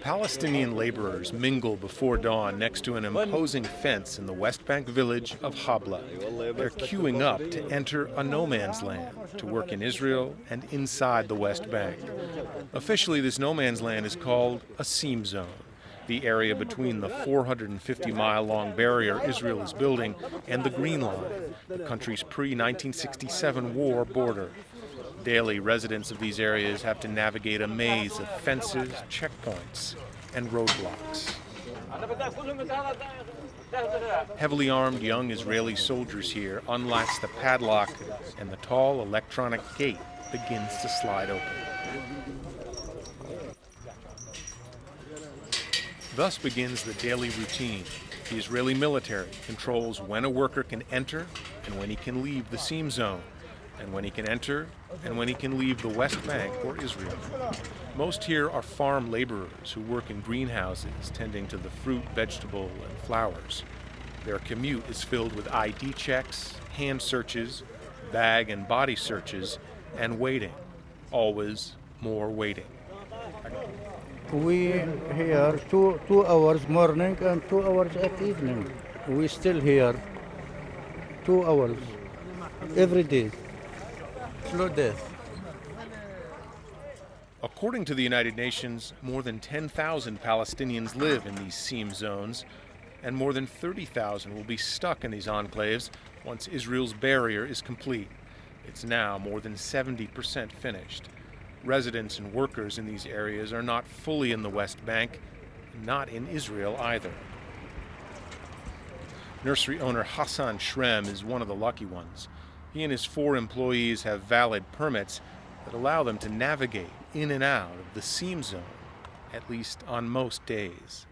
Palestinian laborers mingle before dawn next to an imposing fence in the West Bank village of Habla. They're queuing up to enter a no man's land, to work in Israel and inside the West Bank. Officially, this no man's land is called a seam zone, the area between the 450-mile-long barrier Israel is building and the Green Line, the country's pre-1967 war border. Daily, residents of these areas have to navigate a maze of fences, checkpoints, and roadblocks. Heavily armed young Israeli soldiers here unlatch the padlock, and the tall electronic gate begins to slide open. Thus begins the daily routine. The Israeli military controls when a worker can enter and when he can leave the seam zone, and when he can enter and when he can leave the West Bank or Israel. Most here are farm laborers who work in greenhouses, tending to the fruit, vegetable, and flowers. Their commute is filled with ID checks, hand searches, bag and body searches, and waiting. Always more waiting. We here 2 hours morning and 2 hours at evening. We still here 2 hours every day. Slow death. According to the United Nations, more than 10,000 Palestinians live in these seam zones, and more than 30,000 will be stuck in these enclaves once Israel's barrier is complete. It's now more than 70% finished. Residents and workers in these areas are not fully in the West Bank, not in Israel either. Nursery owner Hassan Shrem is one of the lucky ones. He and his 4 employees have valid permits that allow them to navigate in and out of the seam zone, at least on most days.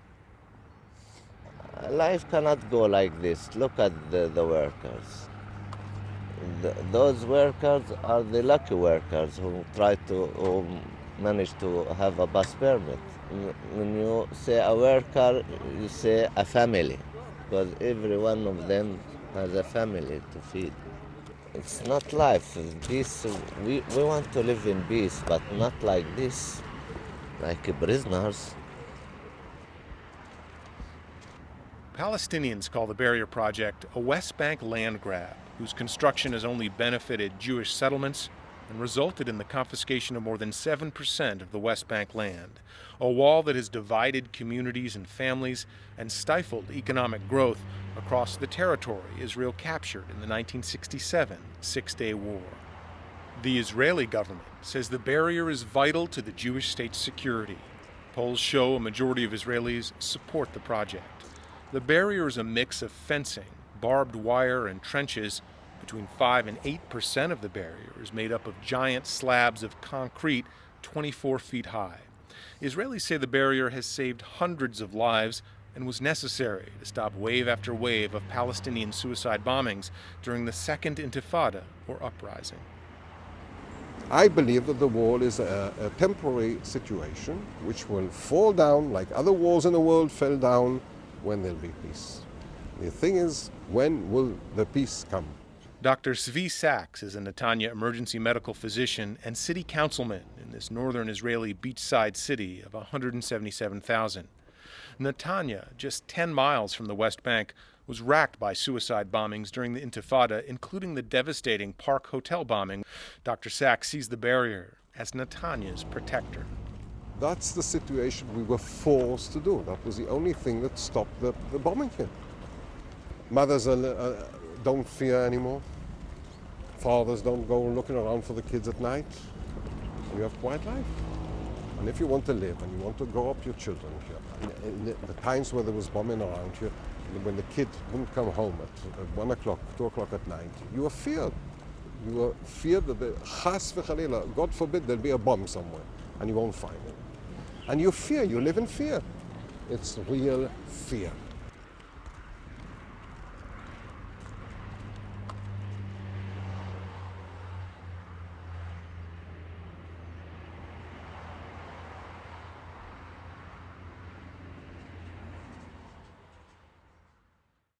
Life cannot go like this. Look at the workers. Those workers are the lucky workers who manage to have a bus permit. When you say a worker, you say a family, because every one of them has a family to feed. It's not life. Peace. We want to live in peace, but not like this, like prisoners. Palestinians call the barrier project a West Bank land grab, whose construction has only benefited Jewish settlements and resulted in the confiscation of more than 7% of the West Bank land, a wall that has divided communities and families and stifled economic growth across the territory Israel captured in the 1967 Six-Day War. The Israeli government says the barrier is vital to the Jewish state's security. Polls show a majority of Israelis support the project. The barrier is a mix of fencing, barbed wire, and trenches. Between 5 and 8% of the barrier is made up of giant slabs of concrete 24 feet high. Israelis say the barrier has saved hundreds of lives and was necessary to stop wave after wave of Palestinian suicide bombings during the Second Intifada, or uprising. I believe that the wall is a temporary situation which will fall down like other walls in the world fell down when there'll be peace. The thing is, when will the peace come? Dr. Zvi Sachs is a Netanya emergency medical physician and city councilman in this northern Israeli beachside city of 177,000. Netanya, just 10 miles from the West Bank, was racked by suicide bombings during the Intifada, including the devastating Park Hotel bombing. Dr. Sachs sees the barrier as Netanya's protector. That's the situation we were forced to do. That was the only thing that stopped the bombing here. Mothers don't fear anymore. Fathers don't go looking around for the kids at night. You have quiet life. And if you want to live and you want to grow up your children here, in the times where there was bombing around here, when the kid wouldn't come home at 1 o'clock, 2 o'clock at night, you were feared. You were feared that chas v'chalila, God forbid, there'll be a bomb somewhere and you won't find it. And you fear, you live in fear. It's real fear.